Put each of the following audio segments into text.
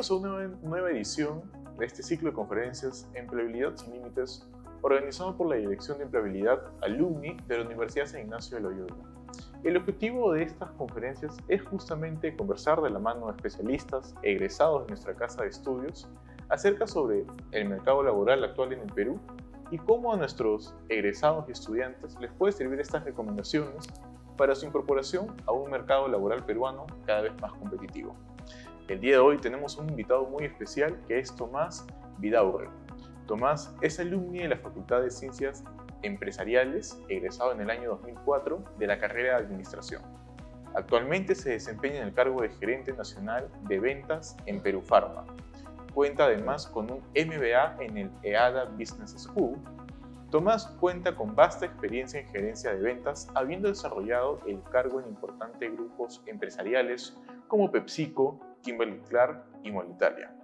Bienvenidos a una nueva edición de este ciclo de conferencias Empleabilidad sin Límites, organizado por la Dirección de Empleabilidad Alumni de la Universidad San Ignacio de Loyola. El objetivo de estas conferencias es justamente conversar de la mano de especialistas egresados de nuestra casa de estudios acerca sobre el mercado laboral actual en el Perú y cómo a nuestros egresados y estudiantes les puede servir estas recomendaciones para su incorporación a un mercado laboral peruano cada vez más competitivo. El día de hoy tenemos un invitado muy especial que es Tomás Vidaurre. Tomás es alumni de la Facultad de Ciencias Empresariales, egresado en el año 2004 de la carrera de Administración. Actualmente se desempeña en el cargo de Gerente Nacional de Ventas en Perú Pharma. Cuenta además con un MBA en el EADA Business School. Tomás cuenta con vasta experiencia en gerencia de ventas, habiendo desarrollado el cargo en importantes grupos empresariales como PepsiCo, Kimberly-Clark y Molitalia.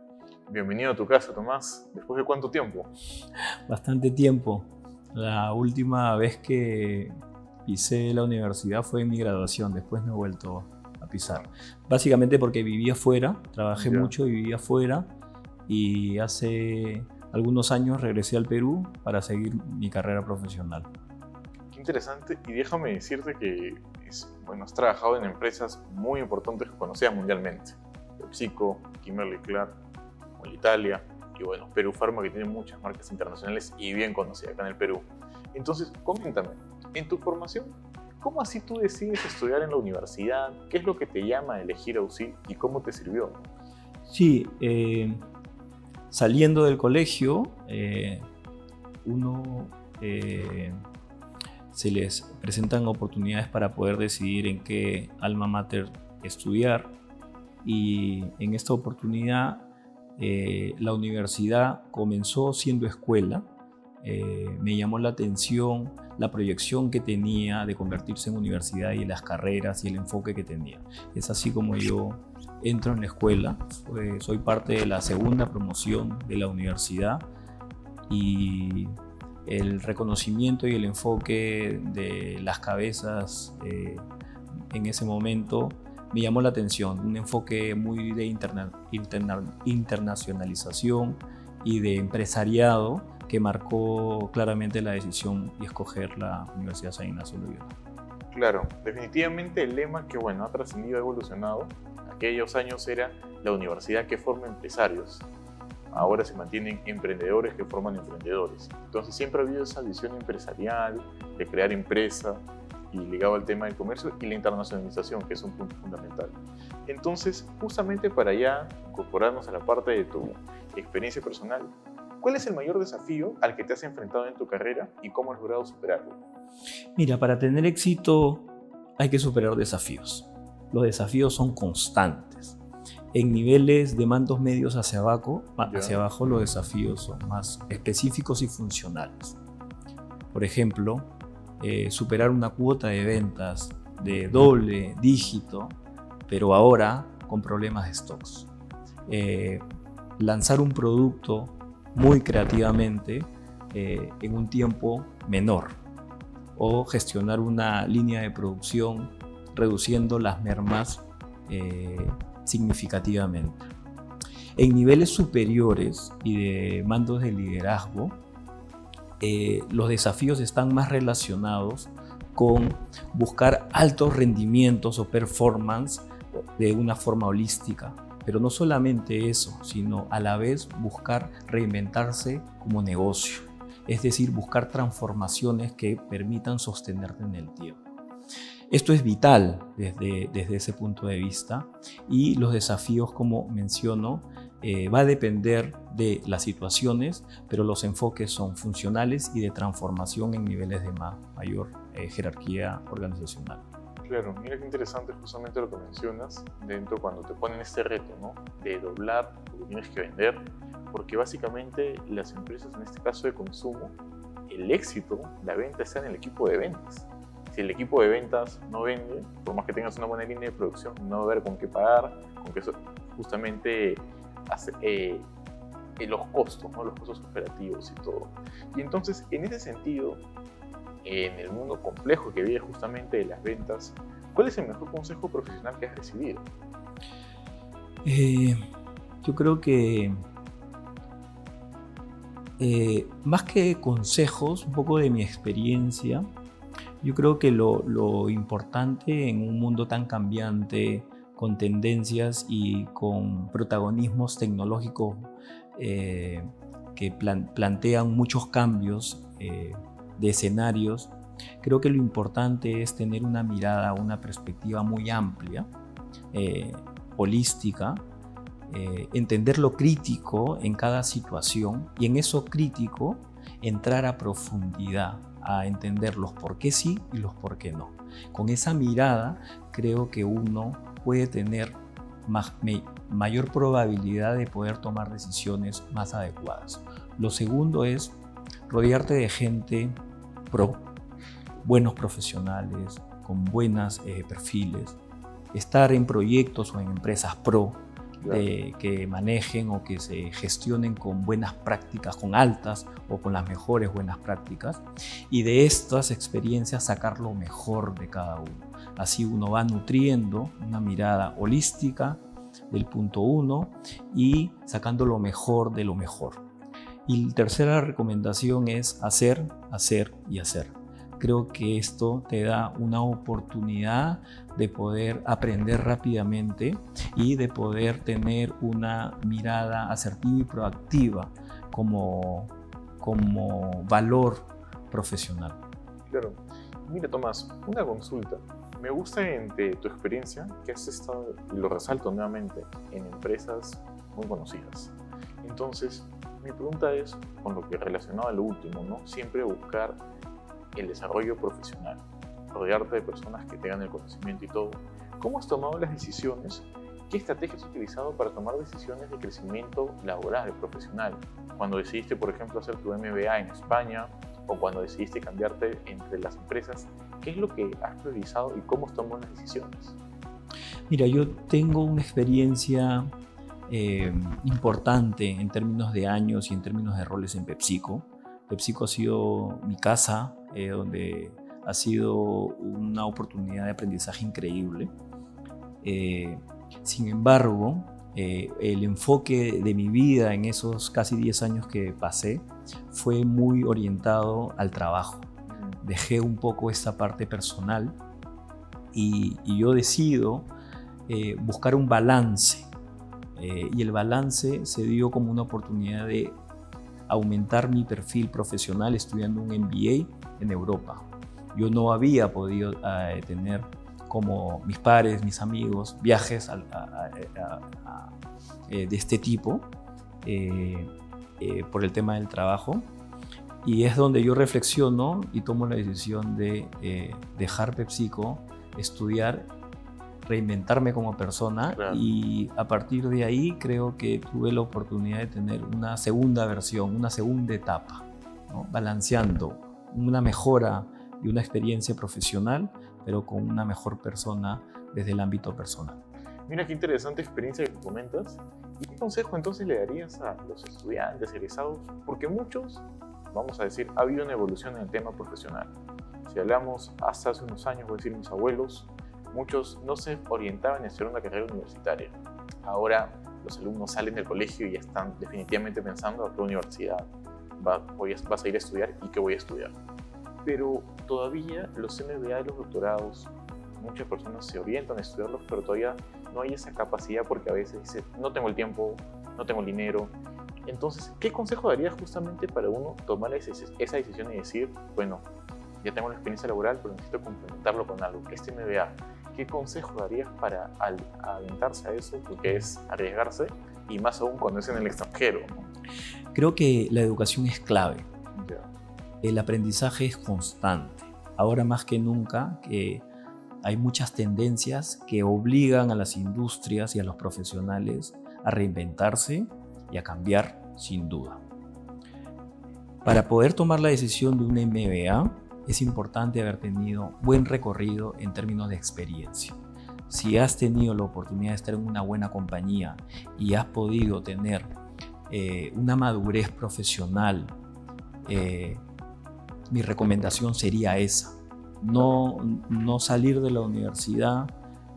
Bienvenido a tu casa, Tomás. ¿Después de cuánto tiempo? Bastante tiempo. La última vez que pisé la universidad fue en mi graduación, después no he vuelto a pisar. Básicamente porque vivía afuera, trabajé mucho y vivía afuera, y hace algunos años regresé al Perú para seguir mi carrera profesional. Qué interesante, y déjame decirte que has trabajado en empresas muy importantes conocidas mundialmente. PepsiCo, Kimberly-Clark, Molitalia y Perú Pharma, que tiene muchas marcas internacionales y bien conocidas acá en el Perú. Entonces, coméntame, en tu formación, ¿cómo así tú decides estudiar en la universidad? ¿Qué es lo que te llama a elegir a UCI y cómo te sirvió? Sí, saliendo del colegio, se les presentan oportunidades para poder decidir en qué alma mater estudiar, y en esta oportunidad la universidad comenzó siendo escuela. Me llamó la atención la proyección que tenía de convertirse en universidad y las carreras y el enfoque que tenía. Es así como yo entro en la escuela. Soy parte de la segunda promoción de la universidad, y el reconocimiento y el enfoque de las cabezas en ese momento me llamó la atención. Un enfoque muy de internacionalización y de empresariado que marcó claramente la decisión de escoger la Universidad San Ignacio de Loyola. Claro, definitivamente el lema que ha trascendido, ha evolucionado. Aquellos años era la universidad que forma empresarios. Ahora se mantienen emprendedores que forman emprendedores. Entonces siempre ha habido esa visión empresarial de crear empresa y ligado al tema del comercio y la internacionalización, que es un punto fundamental. Entonces, justamente para ya incorporarnos a la parte de tu experiencia personal, ¿cuál es el mayor desafío al que te has enfrentado en tu carrera y cómo has logrado superarlo? Mira, para tener éxito hay que superar desafíos. Los desafíos son constantes. En niveles de mandos medios hacia abajo los desafíos son más específicos y funcionales. Por ejemplo, superar una cuota de ventas de doble dígito, pero ahora con problemas de stocks. Lanzar un producto muy creativamente en un tiempo menor, o gestionar una línea de producción reduciendo las mermas significativamente. En niveles superiores y de mandos de liderazgo, los desafíos están más relacionados con buscar altos rendimientos o performance de una forma holística. Pero no solamente eso, sino a la vez buscar reinventarse como negocio. Es decir, buscar transformaciones que permitan sostenerte en el tiempo. Esto es vital desde ese punto de vista, y los desafíos, como menciono, va a depender de las situaciones, pero los enfoques son funcionales y de transformación en niveles de mayor jerarquía organizacional. Claro, mira qué interesante justamente lo que mencionas cuando te ponen este reto, ¿no? De doblar lo que tienes que vender, porque básicamente las empresas, en este caso de consumo, el éxito, la venta está en el equipo de ventas. Si el equipo de ventas no vende, por más que tengas una buena línea de producción, no va a haber con qué pagar, con qué justamente hace los costos, ¿no? Los costos operativos y todo. Y entonces, en ese sentido, en el mundo complejo que vive justamente de las ventas, ¿cuál es el mejor consejo profesional que has recibido? Yo creo que más que consejos, un poco de mi experiencia, yo creo que lo importante en un mundo tan cambiante, con tendencias y con protagonismos tecnológicos que plantean muchos cambios de escenarios, creo que lo importante es tener una mirada, una perspectiva muy amplia, holística, entender lo crítico en cada situación y en eso crítico entrar a profundidad, a entender los por qué sí y los por qué no. Con esa mirada creo que uno puede tener mayor probabilidad de poder tomar decisiones más adecuadas. Lo segundo es rodearte de gente pro, buenos profesionales, con buenos perfiles, estar en proyectos o en empresas pro, que manejen o que se gestionen con buenas prácticas, con altas o con las mejores buenas prácticas, y de estas experiencias sacar lo mejor de cada uno. Así uno va nutriendo una mirada holística del punto uno y sacando lo mejor de lo mejor. Y la tercera recomendación es hacer, hacer y hacer. Creo que esto te da una oportunidad de poder aprender rápidamente y de poder tener una mirada asertiva y proactiva como valor profesional. Claro. Mira, Tomás, una consulta. Me gusta entre tu experiencia que has estado, y lo resalto nuevamente, en empresas muy conocidas. Entonces, mi pregunta es, con lo que relacionado a lo último, ¿no? Siempre buscar el desarrollo profesional, rodearte de personas que tengan el conocimiento y todo. ¿Cómo has tomado las decisiones? ¿Qué estrategias has utilizado para tomar decisiones de crecimiento laboral, profesional? Cuando decidiste, por ejemplo, hacer tu MBA en España o cuando decidiste cambiarte entre las empresas, ¿qué es lo que has priorizado y cómo has tomado las decisiones? Mira, yo tengo una experiencia importante en términos de años y en términos de roles en PepsiCo. PepsiCo ha sido mi casa, donde ha sido una oportunidad de aprendizaje increíble. Sin embargo, el enfoque de mi vida en esos casi 10 años que pasé fue muy orientado al trabajo. Dejé un poco esta parte personal y yo decido buscar un balance. Y el balance se dio como una oportunidad de aumentar mi perfil profesional estudiando un MBA en Europa. Yo no había podido tener, como mis pares, mis amigos, viajes de este tipo por el tema del trabajo. Y es donde yo reflexiono y tomo la decisión de dejar PepsiCo, estudiar, reinventarme como persona. Claro. Y a partir de ahí creo que tuve la oportunidad de tener una segunda versión, una segunda etapa, ¿no? Balanceando una mejora y una experiencia profesional, pero con una mejor persona desde el ámbito personal. Mira qué interesante experiencia que comentas. ¿Y qué consejo entonces le darías a los estudiantes, egresados? Porque muchos, vamos a decir, ha habido una evolución en el tema profesional. Si hablamos hasta hace unos años, voy a decir mis abuelos, muchos no se orientaban a hacer una carrera universitaria. Ahora los alumnos salen del colegio y ya están definitivamente pensando a qué universidad vas a ir a estudiar y qué voy a estudiar. Pero todavía los MBA y los doctorados, muchas personas se orientan a estudiarlos, pero todavía no hay esa capacidad porque a veces dicen, no tengo el tiempo, no tengo el dinero. Entonces, ¿qué consejo darías justamente para uno tomar esa decisión y decir, bueno, ya tengo la experiencia laboral, pero necesito complementarlo con algo? Este MBA, ¿qué consejo darías para aventarse a eso? Porque es arriesgarse, y más aún cuando es en el extranjero, ¿no? Creo que la educación es clave. Yeah. El aprendizaje es constante. Ahora más que nunca, que hay muchas tendencias que obligan a las industrias y a los profesionales a reinventarse y a cambiar, sin duda. Para poder tomar la decisión de un MBA, es importante haber tenido buen recorrido en términos de experiencia. Si has tenido la oportunidad de estar en una buena compañía y has podido tener una madurez profesional, mi recomendación sería esa. No salir de la universidad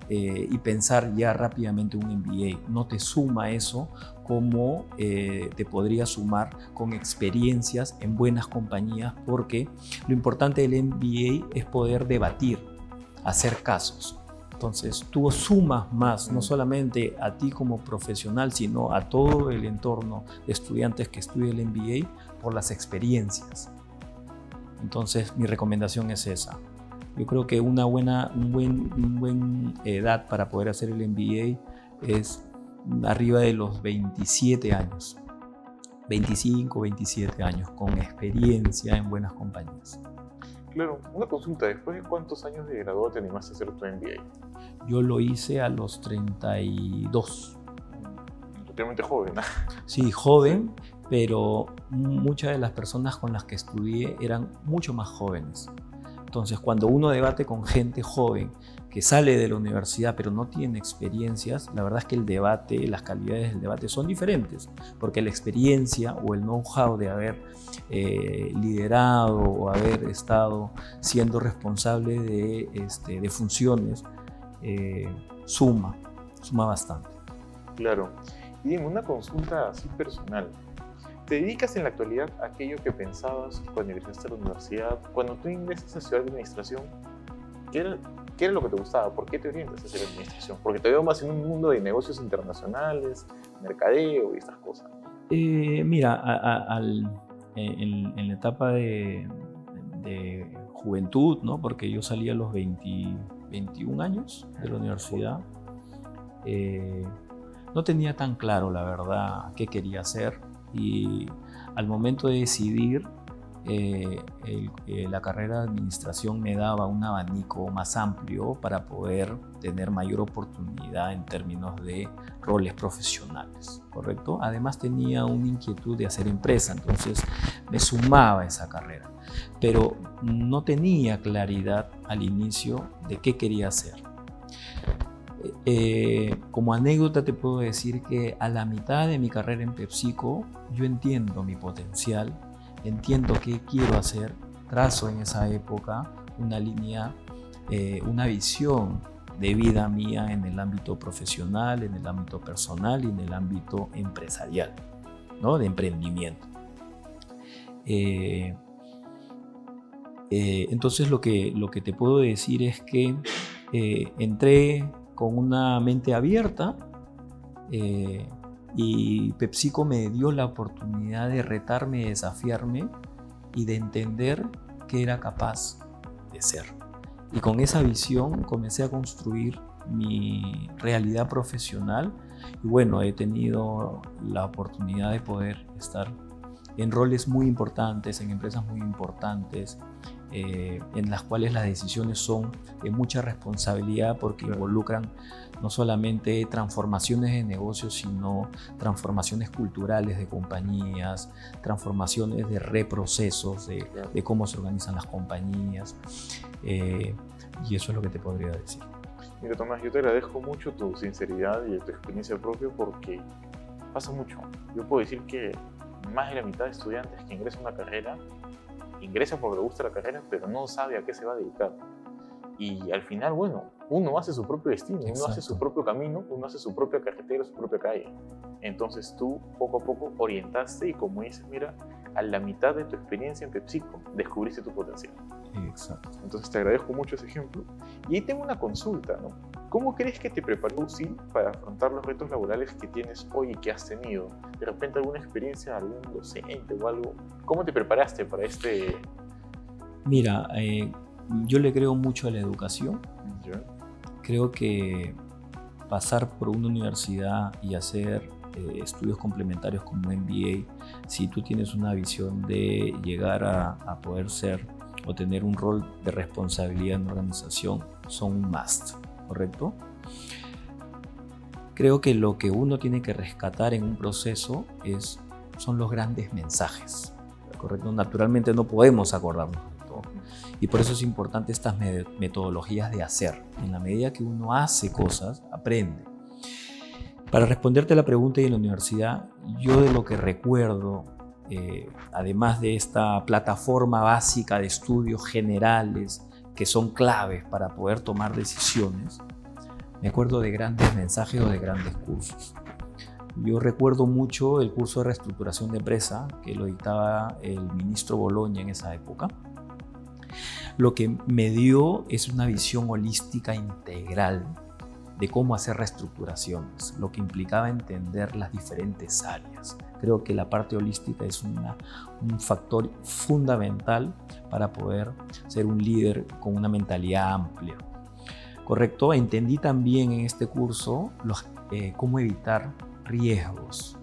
y pensar ya rápidamente un MBA. No te suma eso como te podría sumar con experiencias en buenas compañías, porque lo importante del MBA es poder debatir, hacer casos. Entonces tú sumas más, no solamente a ti como profesional, sino a todo el entorno de estudiantes que estudian el MBA por las experiencias. Entonces mi recomendación es esa. Yo creo que una buen edad para poder hacer el MBA es arriba de los 27 años, 25, 27 años, con experiencia en buenas compañías. Claro, una consulta, ¿después de cuántos años de graduado te animaste a hacer tu MBA? Yo lo hice a los 32. Relativamente joven, ¿no? Sí, joven, pero muchas de las personas con las que estudié eran mucho más jóvenes. Entonces, cuando uno debate con gente joven que sale de la universidad pero no tiene experiencias, la verdad es que el debate, las calidades del debate son diferentes, porque la experiencia o el know-how de haber liderado o haber estado siendo responsable de funciones suma bastante. Claro. Y en una consulta así personal, ¿te dedicas en la actualidad a aquello que pensabas cuando ingresaste a la universidad? Cuando tú ingresas a estudiar administración, ¿qué era lo que te gustaba? ¿Por qué te orientas a hacer administración? Porque te veo más en un mundo de negocios internacionales, mercadeo y estas cosas. Mira, en la etapa de juventud, ¿no? Porque yo salí a los 21 años de la universidad, no tenía tan claro, la verdad, qué quería hacer. Y al momento de decidir, la carrera de administración me daba un abanico más amplio para poder tener mayor oportunidad en términos de roles profesionales, ¿correcto? Además tenía una inquietud de hacer empresa, entonces me sumaba a esa carrera, pero no tenía claridad al inicio de qué quería hacer. Como anécdota te puedo decir que a la mitad de mi carrera en PepsiCo yo entiendo mi potencial, entiendo qué quiero hacer, trazo en esa época una línea, una visión de vida mía en el ámbito profesional, en el ámbito personal y en el ámbito empresarial, ¿no? De emprendimiento. Entonces lo que te puedo decir es que entré con una mente abierta y PepsiCo me dio la oportunidad de retarme, desafiarme y de entender qué era capaz de ser. Y con esa visión comencé a construir mi realidad profesional y bueno, he tenido la oportunidad de poder estar en roles muy importantes, en empresas muy importantes, en las cuales las decisiones son de mucha responsabilidad porque involucran no solamente transformaciones de negocios, sino transformaciones culturales de compañías, transformaciones de reprocesos, de cómo se organizan las compañías, y eso es lo que te podría decir. Mira, Tomás, yo te agradezco mucho tu sinceridad y tu experiencia propia porque pasa mucho. Yo puedo decir que más de la mitad de estudiantes que ingresan a una carrera ingresa porque le gusta la carrera, pero no sabe a qué se va a dedicar. Y al final, bueno, uno hace su propio destino, uno hace su propio camino, uno hace su propia carretera, su propia calle. Entonces tú, poco a poco, orientaste y como dices, mira, a la mitad de tu experiencia en PepsiCo, descubriste tu potencial. Exacto. Entonces te agradezco mucho ese ejemplo. Y ahí tengo una consulta, ¿no? ¿Cómo crees que te preparó UCI para afrontar los retos laborales que tienes hoy y que has tenido? De repente alguna experiencia, algún docente o algo. ¿Cómo te preparaste para este...? Mira, yo le creo mucho a la educación. ¿Ya? Creo que pasar por una universidad y hacer estudios complementarios como MBA, si tú tienes una visión de llegar a poder ser o tener un rol de responsabilidad en una organización, son un must, ¿correcto? Creo que lo que uno tiene que rescatar en un proceso son los grandes mensajes, ¿correcto? Naturalmente no podemos acordarnos de todo. Y por eso es importante estas metodologías de hacer. En la medida que uno hace cosas, aprende. Para responderte a la pregunta y en la universidad, yo de lo que recuerdo, además de esta plataforma básica de estudios generales que son claves para poder tomar decisiones, me acuerdo de grandes mensajes o de grandes cursos. Yo recuerdo mucho el curso de reestructuración de empresa que lo dictaba el ministro Boloña en esa época. Lo que me dio es una visión holística integral de cómo hacer reestructuraciones, lo que implicaba entender las diferentes áreas. Creo que la parte holística es un factor fundamental para poder ser un líder con una mentalidad amplia. ¿Correcto? Entendí también en este curso cómo evitar riesgos,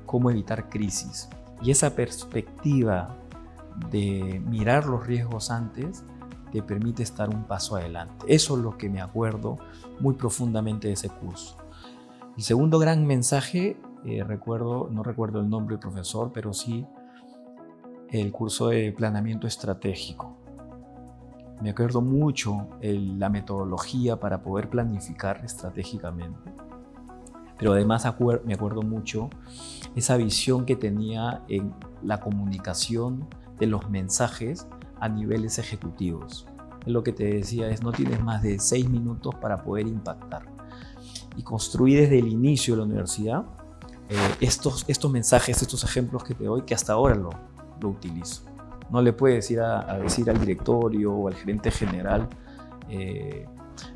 cómo evitar crisis. Y esa perspectiva de mirar los riesgos antes te permite estar un paso adelante. Eso es lo que me acuerdo muy profundamente de ese curso. El segundo gran mensaje, no recuerdo el nombre del profesor, pero sí el curso de planeamiento estratégico. Me acuerdo mucho la metodología para poder planificar estratégicamente. Pero además me acuerdo mucho esa visión que tenía en la comunicación de los mensajes a niveles ejecutivos. Lo que te decía es, no tienes más de 6 minutos para poder impactar. Y construí desde el inicio de la universidad estos mensajes, estos ejemplos que te doy, que hasta ahora lo utilizo. No le puedes ir a decir al directorio o al gerente general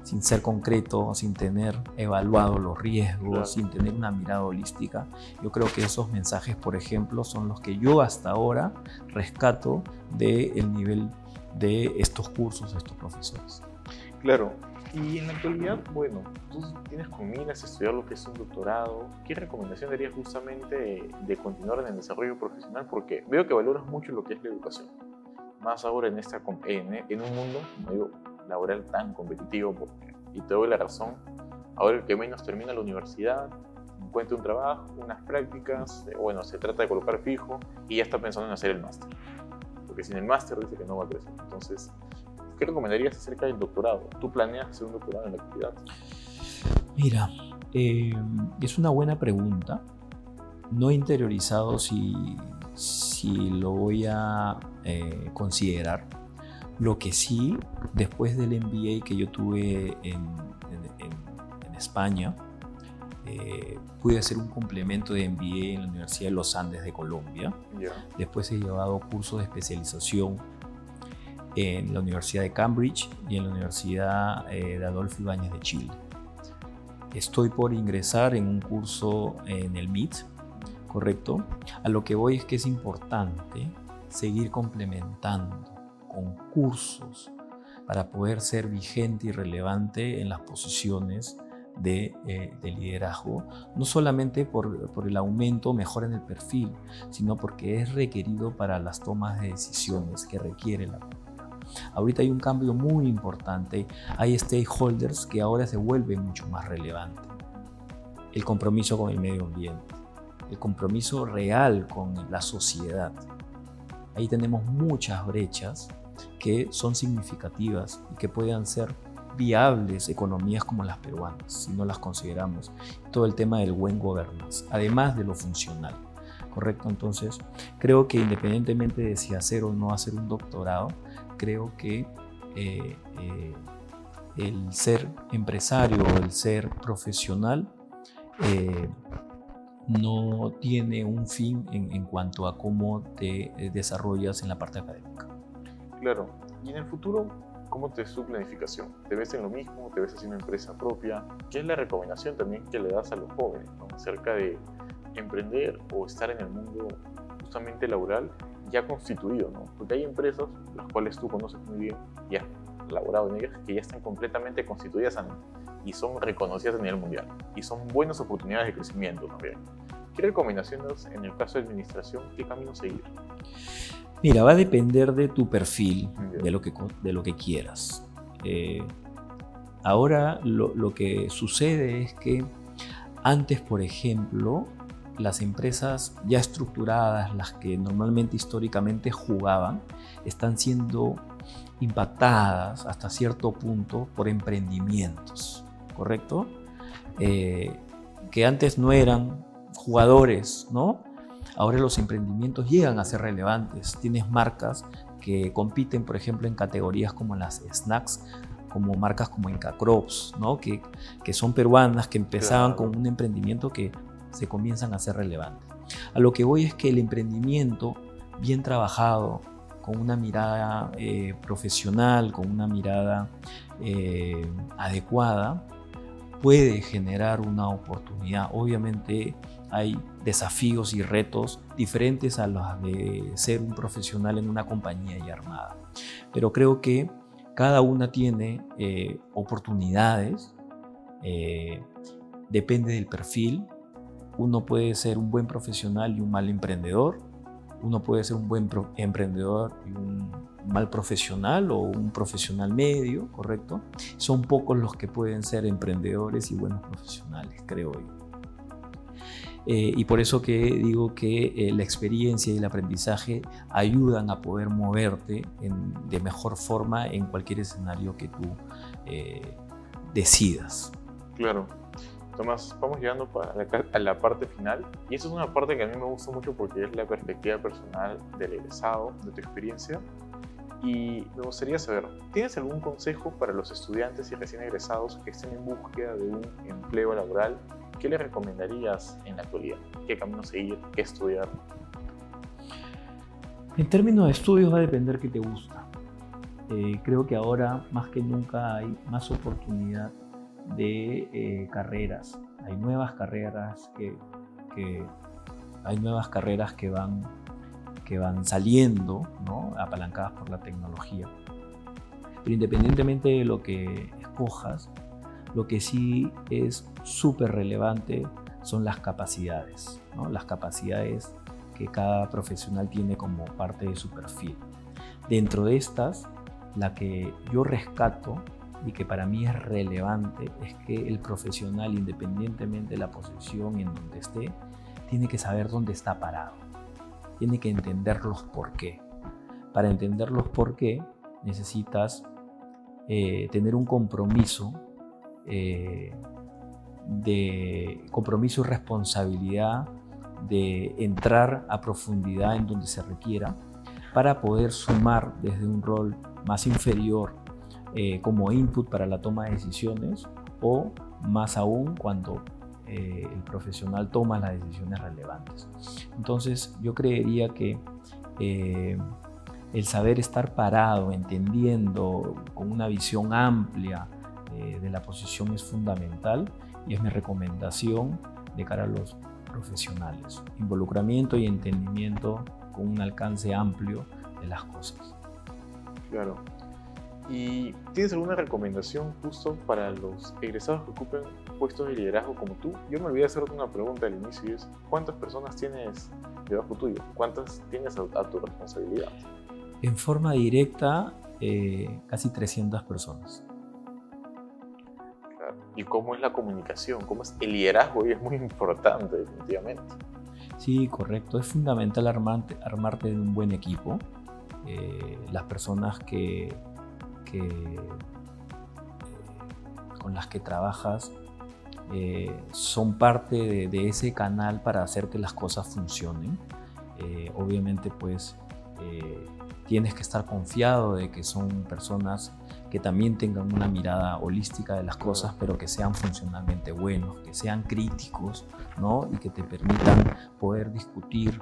sin ser concreto, sin tener evaluado los riesgos, claro, sin tener una mirada holística. Yo creo que esos mensajes, por ejemplo, son los que yo hasta ahora rescato del nivel de estos cursos, de estos profesores. Claro, y en la actualidad, bueno, tú tienes con miras estudiar lo que es un doctorado. ¿Qué recomendación darías justamente de continuar en el desarrollo profesional? Porque veo que valoras mucho lo que es la educación, más ahora en un mundo, como digo, laboral tan competitivo, y te doy la razón. Ahora el que menos termina la universidad encuentra un trabajo, unas prácticas, se trata de colocar fijo y ya está pensando en hacer el máster, porque sin el máster dice que no va a crecer. Entonces, ¿qué recomendarías acerca del doctorado? ¿Tú planeas hacer un doctorado en la actualidad? Mira, es una buena pregunta. No he interiorizado si lo voy a considerar. Lo que sí, después del MBA que yo tuve en España, pude hacer un complemento de MBA en la Universidad de los Andes de Colombia. Yeah. Después he llevado cursos de especialización en la Universidad de Cambridge y en la Universidad de Adolfo Ibáñez de Chile. Estoy por ingresar en un curso en el MIT, ¿correcto? A lo que voy es que es importante seguir complementando con cursos para poder ser vigente y relevante en las posiciones de liderazgo, no solamente por el aumento, mejora en el perfil, sino porque es requerido para las tomas de decisiones que requiere la comunidad. Ahorita hay un cambio muy importante, hay stakeholders que ahora se vuelven mucho más relevantes. El compromiso con el medio ambiente, el compromiso real con la sociedad. Ahí tenemos muchas brechas que son significativas y que puedan ser viables economías como las peruanas, si no las consideramos. Todo el tema del buen governance, además de lo funcional, ¿correcto? Entonces, creo que independientemente de si hacer o no hacer un doctorado, creo que el ser empresario, el ser profesional, no tiene un fin en cuanto a cómo te desarrollas en la parte académica. Claro, y en el futuro, ¿cómo te es tu planificación? ¿Te ves en lo mismo? ¿Te ves haciendo empresa propia? ¿Qué es la recomendación también que le das a los jóvenes, ¿no? Acerca de emprender o estar en el mundo justamente laboral ya constituido, ¿no? Porque hay empresas, las cuales tú conoces muy bien, ya laborado en ellas, que ya están completamente constituidas y son reconocidas a nivel mundial y son buenas oportunidades de crecimiento también. ¿Qué recomendaciones en el caso de administración? ¿Qué camino seguir? Mira, va a depender de tu perfil, de lo que quieras. Ahora lo que sucede es que antes, por ejemplo, las empresas ya estructuradas, las que normalmente históricamente jugaban, están siendo impactadas hasta cierto punto por emprendimientos, ¿correcto? Que antes no eran jugadores, ¿no? Ahora los emprendimientos llegan a ser relevantes. Tienes marcas que compiten, por ejemplo, en categorías como las snacks como marcas como Inca Crops, ¿no? que son peruanas, que empezaban Claro. con un emprendimiento que se comienzan a hacer relevantes. A lo que voy es que el emprendimiento bien trabajado, con una mirada profesional, con una mirada adecuada, puede generar una oportunidad. Obviamente hay desafíos y retos diferentes a los de ser un profesional en una compañía ya armada, pero creo que cada una tiene oportunidades, depende del perfil. Uno puede ser un buen profesional y un mal emprendedor. Uno puede ser un buen emprendedor y un mal profesional, o un profesional medio, ¿correcto? Son pocos los que pueden ser emprendedores y buenos profesionales, creo yo. Y por eso que digo que la experiencia y el aprendizaje ayudan a poder moverte de mejor forma en cualquier escenario que tú decidas. Claro. Tomás, vamos llegando a la parte final, y esa es una parte que a mí me gusta mucho porque es la perspectiva personal del egresado, de tu experiencia, y me gustaría saber, ¿tienes algún consejo para los estudiantes y recién egresados que estén en búsqueda de un empleo laboral? ¿Qué les recomendarías en la actualidad? ¿Qué camino seguir? ¿Qué estudiar? En términos de estudios va a depender qué te gusta. Creo que ahora más que nunca hay más oportunidad de carreras. Hay nuevas carreras que van saliendo, ¿no? Apalancadas por la tecnología. Pero independientemente de lo que escojas, lo que sí es súper relevante son las capacidades, ¿no? Las capacidades que cada profesional tiene como parte de su perfil. Dentro de estas, la que yo rescato y que para mí es relevante es que el profesional, independientemente de la posición en donde esté, tiene que saber dónde está parado. Tiene que entender los por qué. Para entender los por qué necesitas tener un compromiso compromiso y responsabilidad de entrar a profundidad en donde se requiera para poder sumar desde un rol más inferior como input para la toma de decisiones, o más aún cuando el profesional toma las decisiones relevantes. Entonces yo creería que el saber estar parado, entendiendo con una visión amplia de la posición es fundamental, y es mi recomendación de cara a los profesionales. Involucramiento y entendimiento con un alcance amplio de las cosas. Claro. ¿Y tienes alguna recomendación justo para los egresados que ocupen puestos de liderazgo como tú? Yo me olvidé hacerte una pregunta al inicio, y es ¿cuántas personas tienes debajo tuyo? ¿Cuántas tienes a tu responsabilidad? En forma directa, casi 300 personas. Claro. ¿Y cómo es la comunicación? ¿Cómo es el liderazgo? Y es muy importante, definitivamente. Sí, correcto. Es fundamental armarte de un buen equipo. Las personas con las que trabajas son parte de ese canal para hacer que las cosas funcionen. Obviamente, pues, tienes que estar confiado de que son personas que también tengan una mirada holística de las cosas, pero que sean funcionalmente buenos, que sean críticos, ¿no? Y que te permitan poder discutir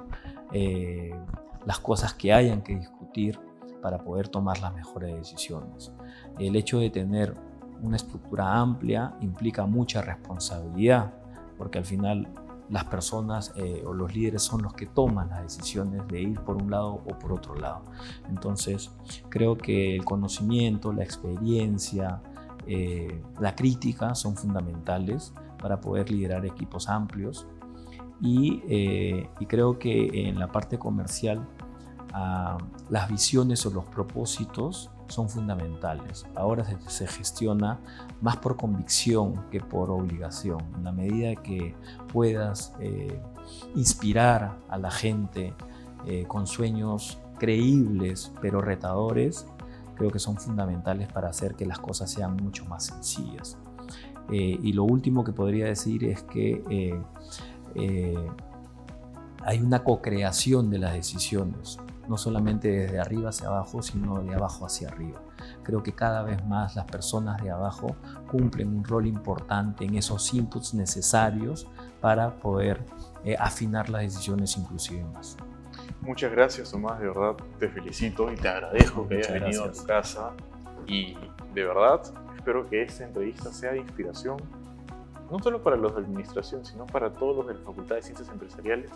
las cosas que hayan que discutir para poder tomar las mejores decisiones. El hecho de tener una estructura amplia implica mucha responsabilidad, porque al final las personas o los líderes son los que toman las decisiones de ir por un lado o por otro lado. Entonces, creo que el conocimiento, la experiencia, la crítica son fundamentales para poder liderar equipos amplios, y creo que en la parte comercial las visiones o los propósitos son fundamentales. Ahora se gestiona más por convicción que por obligación. En la medida que puedas inspirar a la gente con sueños creíbles pero retadores, creo que son fundamentales para hacer que las cosas sean mucho más sencillas. Y lo último que podría decir es que hay una co-creación de las decisiones. no solamente desde arriba hacia abajo, sino de abajo hacia arriba. Creo que cada vez más las personas de abajo cumplen un rol importante en esos inputs necesarios para poder afinar las decisiones inclusive más. Muchas gracias, Tomás, de verdad te felicito y te agradezco que hayas venido a tu casa, y de verdad espero que esta entrevista sea de inspiración no solo para los de administración, sino para todos los de la Facultad de Ciencias Empresariales,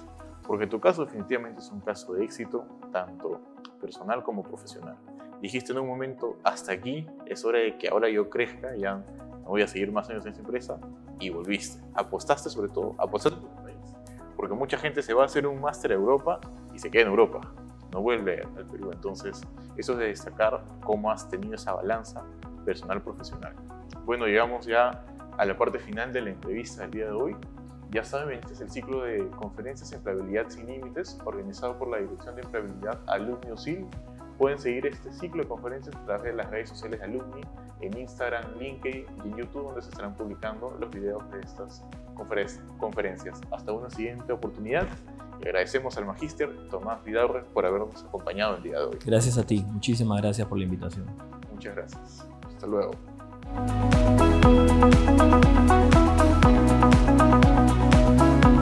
porque tu caso definitivamente es un caso de éxito, tanto personal como profesional. Dijiste en un momento, hasta aquí, es hora de que ahora yo crezca, ya no voy a seguir más años en esta empresa, y volviste. Apostaste sobre todo, apostaste por tu país, porque mucha gente se va a hacer un máster a Europa y se queda en Europa, no vuelve al Perú. Entonces, eso es de destacar cómo has tenido esa balanza personal-profesional. Bueno, llegamos ya a la parte final de la entrevista del día de hoy. Ya saben, este es el ciclo de conferencias Empleabilidad sin Límites, organizado por la Dirección de Empleabilidad Alumni USIL. Pueden seguir este ciclo de conferencias a través de las redes sociales de Alumni, en Instagram, LinkedIn y en YouTube, donde se estarán publicando los videos de estas conferencias. Hasta una siguiente oportunidad, y agradecemos al Magíster Tomás Vidaurre por habernos acompañado el día de hoy. Gracias a ti, muchísimas gracias por la invitación. Muchas gracias. Hasta luego.